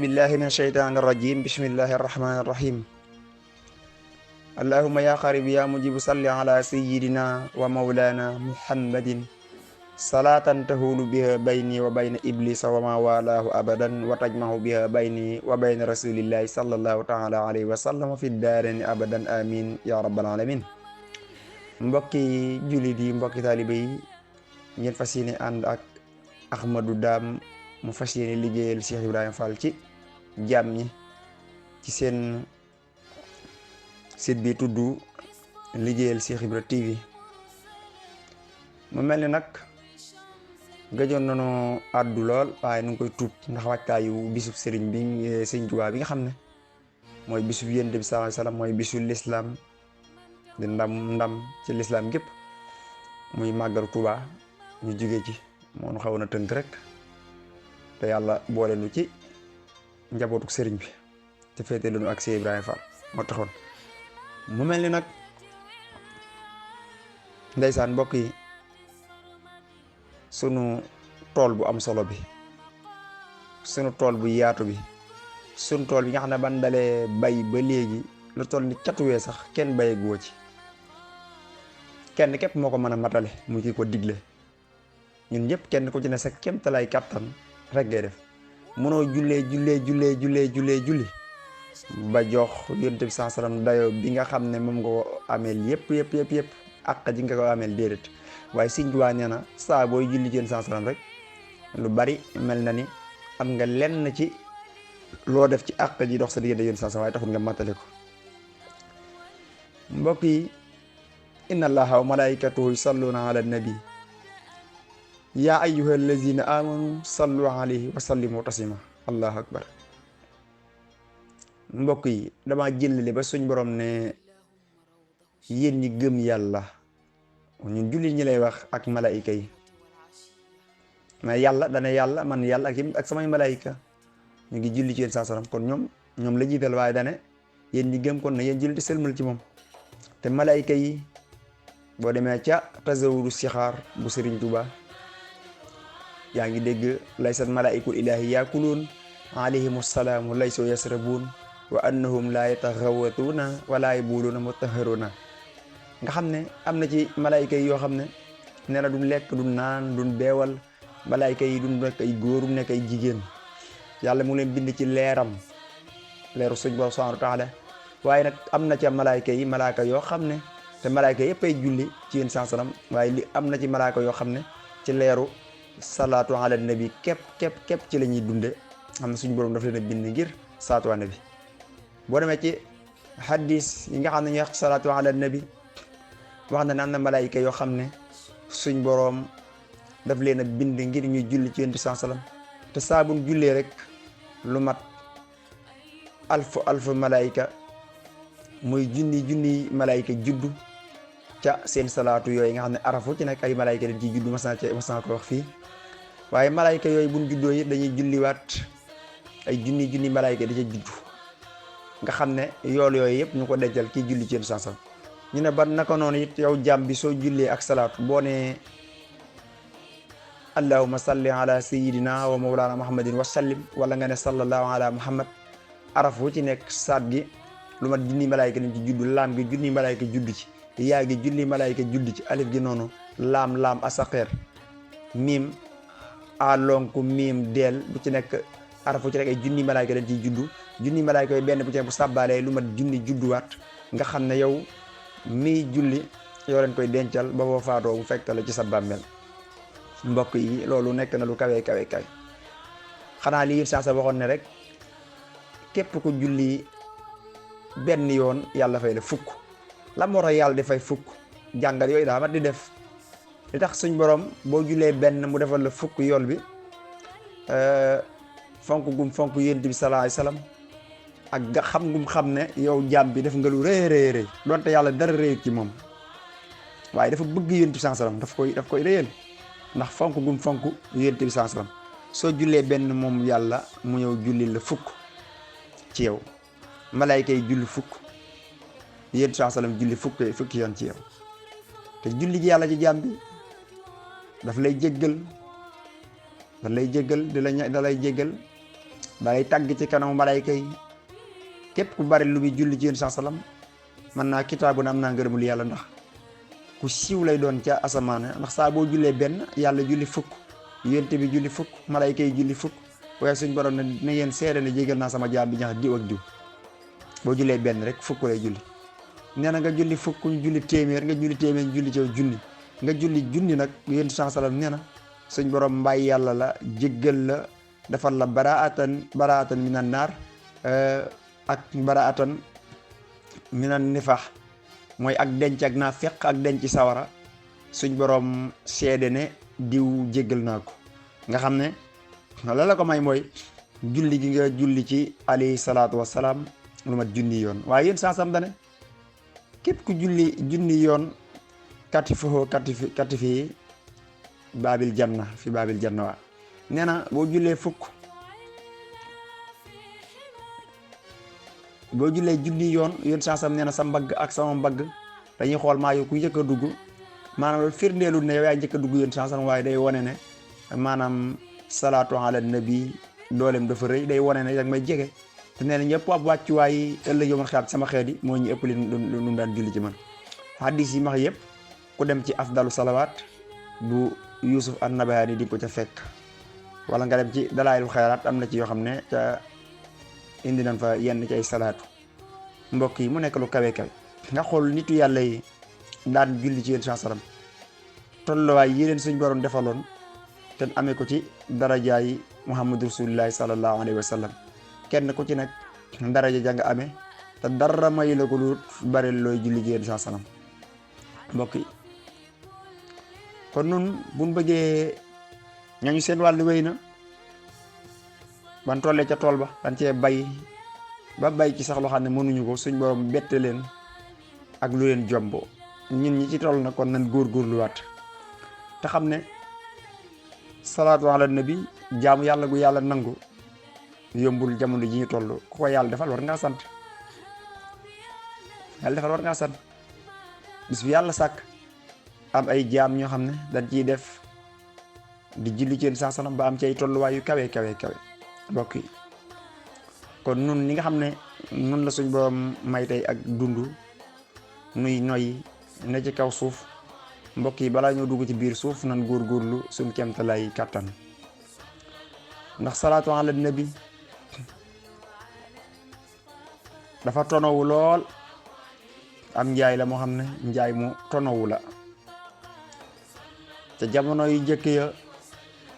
أعوذ بالله من الشيطان الرجيم بسم الله الرحمن الرحيم اللهم يا قريب يا مجيب صل على سيدنا ومولانا محمد صلاة تهول بها بيني وبين إبليس وما والاه أبدا وتجمع بها بيني وبين رسول الله صلى الله تعالى عليه وسلم في الدارين أبدا آمين يا رب العالمين. mbokki jullit yi mbokki taalibe yi ngeen fas yéene ànd ak Ahmadou Dame mu fas yéene liggéeyal Cheikh Ibrahima Fall ci jaam ñi ci seen site bi tudd liggéeyal Cheikh Ibra TV. mu mel ni nag gëjoon nañu àddu lool waaye nu ngi koy tuub ndax wàccaayu bisub sëriñ bi sëriñ Tuubaa bi nga xam ne mooy bisub Yonent bi sallallahu alayhi wasallam mooy bisu lislaam di ndam ci lislaam gépp muy màggalu Tuubaa ñu jóge ci moo nu xawoon a tënk rek te yàlla boole nu ci njabootuk sëriñ bi te féete lu nu ak Cheikh Ibrahima Fall moo taxoon mu mel ni nag ndeysaan mbokk yi sunu tool bu am solo bi sunu tool bu yaatu bi sunu tool bi nga xam ne ban dalee bay ba léegi lu toll ni catuwee sax kenn bayeegoo ci kenn képp moo ko mën a matale mu ki ko digle ñun ñëpp kenn ku ci ne sa kéemtalaay kàttan rek ngay def mënoo julli ba jox Yonent bi sallallahu alayhi wasallam dayoo bi nga xam ne moom nga ko ameel yëpp ak ji nga ko ameel déedéet waaye Sëriñ Tuubaa nee na saa booy julli ci Yonent bi sallallahu alayhi wasallam rek lu bari mel na ni am nga lenn ci loo def ci àq ji dox sa diggante Yonent bi sallallahu alayhi wasallam waaye taxul nga matale ko. mbokk yi inna allaha wa malaikatahu yusalluna ala nabi ya ayyuha allazina amanu sallu alayhi wa sallimu taslima allahu akbar. mbokk yi dama jëlale ba suñ borom ne yéen ñi gëm yàlla ñun jullit ñi lay wax ak malaayika yi mais yàlla dana yàlla man yàlla ak samay malaayika ñu ngi julli ci yéen saa salaam kon ñoom la jiital waaye dane yéen ñi gëm kon na yéen julli di selmal ci moom. te malaayika yi boo demee ca tasawuru sixaar bu Sëriñ Tuubaa yaa ngi dégg laysat malaa'ikul ilaahi yaakuluun alayhimu salaamu laysu yasrabuun wa annahum laa yataxawatuuna wa laa yabuluuna mutahharuuna nga xam ne am na ci malaayika yi yoo xam ne nee na duñ lekk duñ naan duñ beewal malaayika yi duñ nekk ay góor duñ nekk ay jigéen yàlla mu leen bind ci leeram leeru suñ Boroom subhaanahu wa taala waaye nag am na ca malaayka yi malaaka yoo xam ne te malaayka yëpp ay julli ci yéen saa salaam waaye li am na ci malaaka yoo xam ne ci leeru salaatu ala nabi képp ci la ñuy dunde xam ne suñu borom daf leen a bind ngir salaatu ala nabi. boo demee ci hadis yi nga xam ne ñuy wax salaatu ala nabi wax na ne am na malaayka yoo xam ne suñ borom daf leen a bind ngir ñuy julli ci yéen saa salaam te saa buñ jullee rek lu mat alfu malaayka muy junni malaayka juddu ca seen salaatu yooyu nga xam ne arafu ci nekk ay malaayka dañ ciy juddu mas naa ko wax fii waaye malaayka yooyu buñ juddoo it dañuy julliwaat ay junni malaayka di ca juddu nga xam ne yool yooyu yëpp ñu ko dencal kii julli ci yéen sansam ñu ne ba naka noonu it yow jàmm bi soo jullee ak salaatu boo ne allahumma salli ala sayyidina wa mawlana muhammadin wa sallim wala nga ne sallallahu ala muhammad arafu ci nekk saat gi lu mat junni malaayka dañ ci juddu laam gi junni malaayka juddu ci yaa gi junni malaayka juddu ci alif gi noonu laam asaqeer miim alonku miim deel bu ci nekk arafu ci nekk ay junni malaayka dañ ciy juddu junni malaayka yooyu benn bu ci nekk bu sàbbaalee lu mat junni judduwaat nga xam ne yow mii julli yow leen koy dencal ba boo faatoo bu fekk la ci sa bàmmeel. mbokk yi loolu nekk na lu kawe xanaa lii saa sa waxoon ne rek képp ku julli benn yoon yàlla fay la fukk la moo tax yàlla di fay fukk jàngal yooyu daa mat di def li tax suñ borom boo jullee benn mu defal la fukk yool bi fonk gum fonk Yonent bi sallallahu alayhi wasallam ak nga xam gum xam ne yow jaam bi def nga lu rëy donte yàlla dara rëyut ci moom waaye dafa bëgg Yonent bi sallallahu alayhi wasallam daf koy rëyal ndax fonk gum fonk Yonent bi sallallahu alayhi wasallam soo jullee benn moom yàlla mu ñëw julli la fukk ci yow malaayka yi julli fukk Yonent bi sallallahu alayhi wasallam julli fukki yoon ci yow te julli ji yàlla ci jaam bi daf lay jéggal da lay jéggal dalay tàgg ci kanamu malayka yi. képp ku bari lu muy julli ci yéen sallam man naa kitaabu na am naa ngërëmul yàlla, ndax ku siiw lay doon ca asamaan, ndax saa boo jullee benn yàlla julli fukk, yonent bi julli fukk, malayka yi julli fukk. waaye suñ borom ne na ngeen seede ne jégal naa sama jaam bi ñax diw ak diw. boo jullee benn rek fukk lay julli. nee na nga julli fukk ñu julli téeméer, nga julli téeméer ñu julli ci junni, nga julli junni nag yéen sallam nee na suñ borom mbay yàlla la, jéggal la, defal la baraatan minan naar ak baraatan minan nifaax, mooy ak denc ak naa feq ak denc sawara. suñ borom seede ne diw jéggal naa ko. nga xam ne la ko may mooy julli gi nga julli ci alayhi salaatu wassalaam lu mat junni yoon. waaye yéen saasam dane képp ku julli junni yoon katifi baabil janna fi baabil janna. waa nee na boo jullee junni yoon yéen saasam nee na sa mbagg ak sama mbagg dañuy xool maa yow ku njëkk a dugg. maanaam loolu firndeelu ne yow yaa njëkk a dugg yéen saasam, waaye day wane ne maanaam salaatu ala nabi dooleem dafa rëy, day wane ne dag may jege. te nee na ñëpp ab wàccuwaay ëllëg yow man xeet sama xeet yi moo ñu ëpp lu daan julli ci man. hadis yi max yëpp ku dem ci afdalu salawaat bu Yusuf an-Nabahaani di ko ca fekk, wala nga dem ci dalaayil xayraat am na ci yoo xam ne ca indi nañ fa yenn ci ay salaatu. mbokk yi mu nekk lu kawe nga xool nitu yàlla yi daan julli ci yéen sallam tolluwaay yi leen suñ borom defaloon te amee ko ci darajaay Muhammadu Rasulullahi sallallahu alayhi wa sallam. kenn ku ci nekk daraja ja nga amee te dara may la ko lu bari looy julli ci yéen sallam. mbokk yi kon nun buñ bëggee ñañu seen wàllu wéy na ban tollee ca tool ba dañ cee bay ci sax loo xam ne mënuñu ko, suñ borom bette leen ak lu leen jombo. ñun ñi ci toll na kon nañ góorgóorluwaat te xam ne salaatu ala nabi jaamu yàlla gu yàlla nangu yombul jamono ji ñu toll. ku ko yàlla defal war ngaa sant. bis bi yàlla sàkk am ay jaam ñoo xam ne dañ ciy def di julli ci saa sanam ba am ci ay tolluwaay yu kawe mbokk yi kon nun ñi nga xam ne nun la suñ borom may tey ak dund nuy noyyi ne ci kaw suuf, mbokk yi balaa ñoo dugg ci biir suuf nan góorgóorlu suñ kemtalay kàttan, ndax salaatu ala nabi dafa tonowu lool. am njaay la moo xam ne njaay mu tonowu la. te jamono yu njëkk ya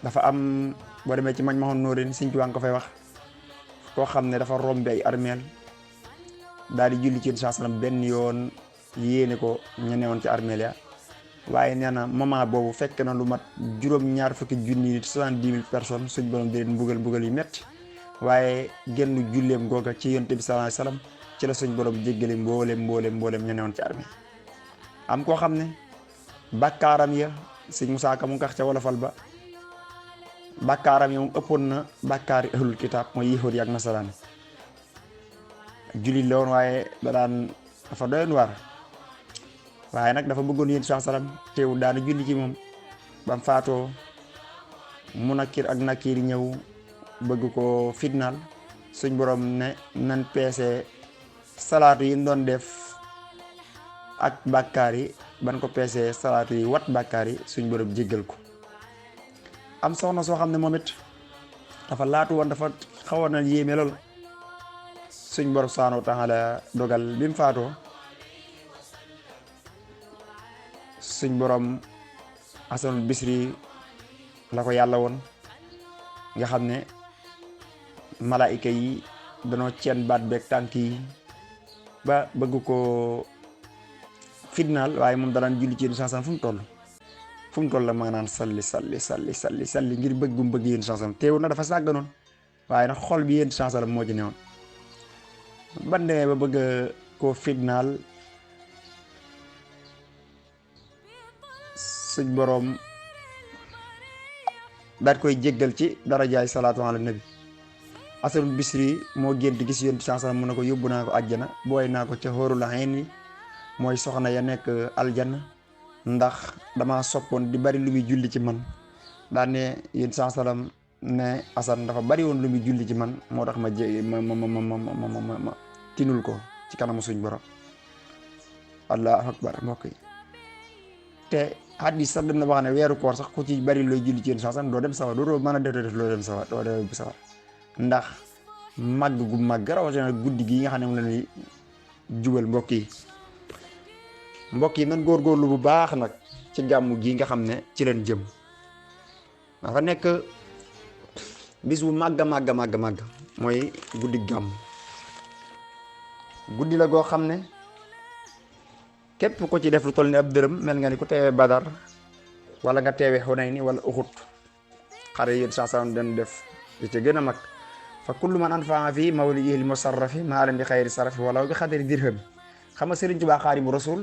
dafa am, boo demee ci mañ ma xoon nóorin Sëñ Tuubaa ko fay wax, koo xam ne dafa rombe ay armeel daal di julli ci sallam benn yoon yéene ko ña newoon ci armeel ya. waaye nee na moment boobu fekk na lu mat juróom-ñaar fukki junni nit 70,000 personnes suñ borom di leen mbugal yu metti. waaye genn julleem googa ci yonent bi sallallahu alayhi wasallam ci la suñ borom jéggale mboolem ña newoon ci armeel. am koo xam ne bàkkaaram ya Sëñ Musaa Ka mu ngi ca wolofal ba, bàkkaaram ya moom ëppoon na bàkkaari ahlul kitaab mooy yahuud ak nasaraan. jullit la woon waaye dafa doyoon waar. waaye nag dafa bëggoon yéen sallam teewul daana julli ci moom bam faatoo. Munakkir ak Nakiir ñëw bëgg ko fitnaal. suñ borom ne nan peese salaatu yi doon def ak bàkkaar yi, ban ko peesee salaatu yi wat bàkkaar yi suñ borom jéggal ko. am soxna soo xam ne moom it dafa laatu woon, dafa xawoon na yéeme lool. suñ borom subhaanahu wa taala dogal bi mu faatoo, suñ borom Hasanul Bisri la ko yàlla woon, nga xam ne malaayika yi danoo ceen baat beeg tànk yi ba bëgg ko fitnaal. waaye moom danaan julli ci yéen sallam fu mu toll la ma naan salli ngir bëggum bëgg yéen sallam. teewu na dafa sàgganoon, waaye nag xol bi yéen sallam moo ci newoon. ban demee ba bëgg koo fitnaal, suñ boroom daal koy jéggal ci darajaay salaatu ala nabi. Hasanul Bisri moo gént gis yéen sallam mu ne ko yóbbu naa ko àjjana, booy naa ko ca xóorul ayni mooy soxna ya nekk aljanna, ndax dama soppoon di bari lu muy julli ci man. daan ne yéen sallam ne Assane dafa bari woon lu muy julli ci man moo tax ma tinul ko ci kanamu suñ borom. allahu akbar mbokk yi te hadis sax dem na wax ne weeru koor sax ku ci bari looy julli ci yéen sax doo dem sawar doo mën a def loo dem sawar doo dem sawar ndax màgg gu màgg rawatina guddi gi nga xam ne moom la ñuy jubal mbokk yi man góorgóorlu bu baax nag ci gàmmu gi nga xam ne ci leen jëm dafa nekk bis bu màgg mooy guddi gàmm. guddi la goo xam ne képp ko ci def lu toll ni ab dërëm mel nga ni ku teewee Badar wala nga teewee Hunayn wala Uhud xare yéen saa den def li ci gën a mag fa kullu man anfa'a fi mawlidihi al-musarrafi maalan bi xayri sarafi wala bi xadari dirham. xam nga Sëriñ Tuubaa Xaadimu Rasuul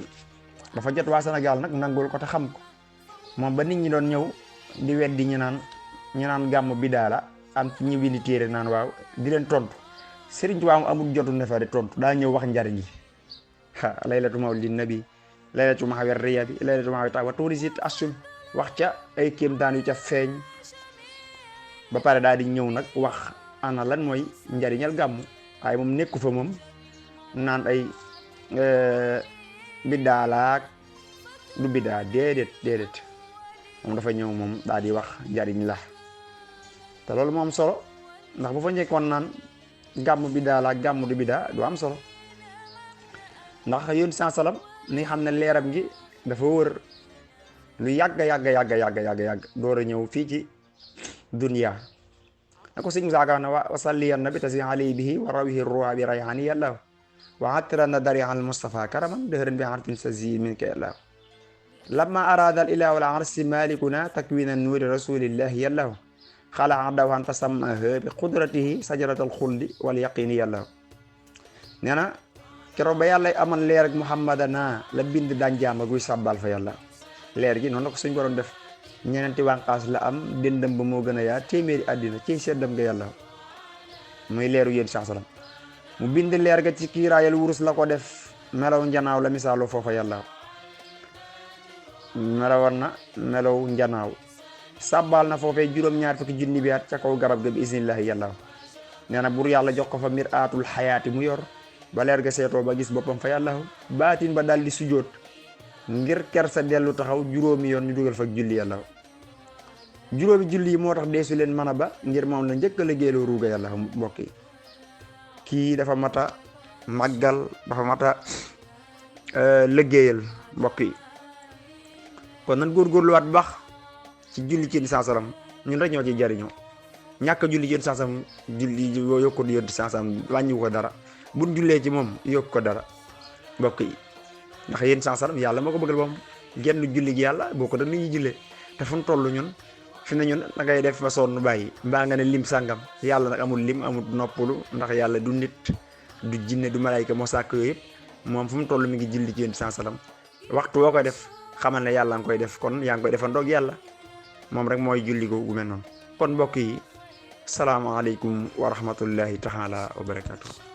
dafa jot waa Sénégal nag nangul ko te xam ko moom ba nit ñi doon ñëw di weddi ñu naan gàmm bidaa la am ci ñi bindi téere naan waaw di leen tontu Sëriñ Tuubaa amul jotu ne fa di tontu daa ñëw wax njariñ li laylatu mawlidin nabi laylatu mahawi riyabi laylatu mahawi ta wa turisit asum wax ca ay kéemtaan yu ca feeñ ba pare daal di ñëw nag wax ana lan mooy njariñal gàmm waaye moom nekku fa moom naan ay biddaa laak du biddaa déedéet moom dafa ñëw moom daal di wax njariñ la te loolu moo am solo ndax bu fa njëkkoon naan gàmm biddaa laak gàmm du biddaa du am solo ndax yéen saa salam ni xam ne leeram gi dafa wër lu yàgg door a ñëw fii ci dunya na ko sëñ Musaa Ka ne wa salliyan nabi tasi alay bihi wa rawihi ruwa bi rayhani yàlla wa atran dari al Mustafa karaman dëhëran bi hartin sa zi min ka yàlla lamma arada al ilahu al arsi malikuna takwina nuuri rasulillahi yàlla xala dawhan tasammaha bi qudratihi sajarat al xuldi wal yaqini yàlla nee na keroog ba yàlla amal leer ak muhammadana la bind daan jaama guy sàbbal fa yàlla leer gi noonu la ko suñ borom def ñeneenti wànqaas la am dëndam ba moo gën a yaa téeméeri àddina ciy seddam nga yàlla muy leeru yéen saa salaam mu bind leer ga ci kiiraayal wurus la ko def melaw njanaaw la misaaloo foofa yàlla melawoon na melaw njanaaw sàbbal na foofee juróom-ñaar fukki junni bi at ca kaw garab ga bi isnillahi yàlla nee na bur yàlla jox ko fa mir aatul xayaati mu yor ba leer ga seetoo ba gis boppam fa yàlla baatin ba daal di sujjóot ngir kersa dellu taxaw juróomi yoon ñu dugal fa julli yàlla juróomi julli yi moo tax deesu leen mën a ba ngir moom la njëkk a liggéeyloo ruuga yàlla mbokk yi kii dafa mata màggal dafa mata liggéeyal mbokk yi kon nan góorgóorluwaat bu baax ci julli ci saasam ñun rek ñoo ci jariñoo ñàkk a julli ci saasam julli yokku di yonti saasam wàññiwu ko dara buñ jullee ci moom yokk ko dara mbokk yi ndax yéen saasam yàlla moo ko bëggal boom genn julli gi yàlla boo ko da nit ñi jullee te fu mu toll ñun fi ne ñun da ngay def ba sonn bàyyi mbaa nga ne lim sàngam yàlla nag amul lim amul noppalu ndax yàlla du nit du jinne du malayka moo sàkk yooyu yëpp moom fu mu toll mi ngi julli ci yéen saasam waxtu woo koy def xamal ne yàlla nga koy def kon yaa ngi koy defandoog yàlla moom rek mooy julli gu mel noonu kon mbokk yi salaamaaleykum wa rahmatullahi taala wa barakatuh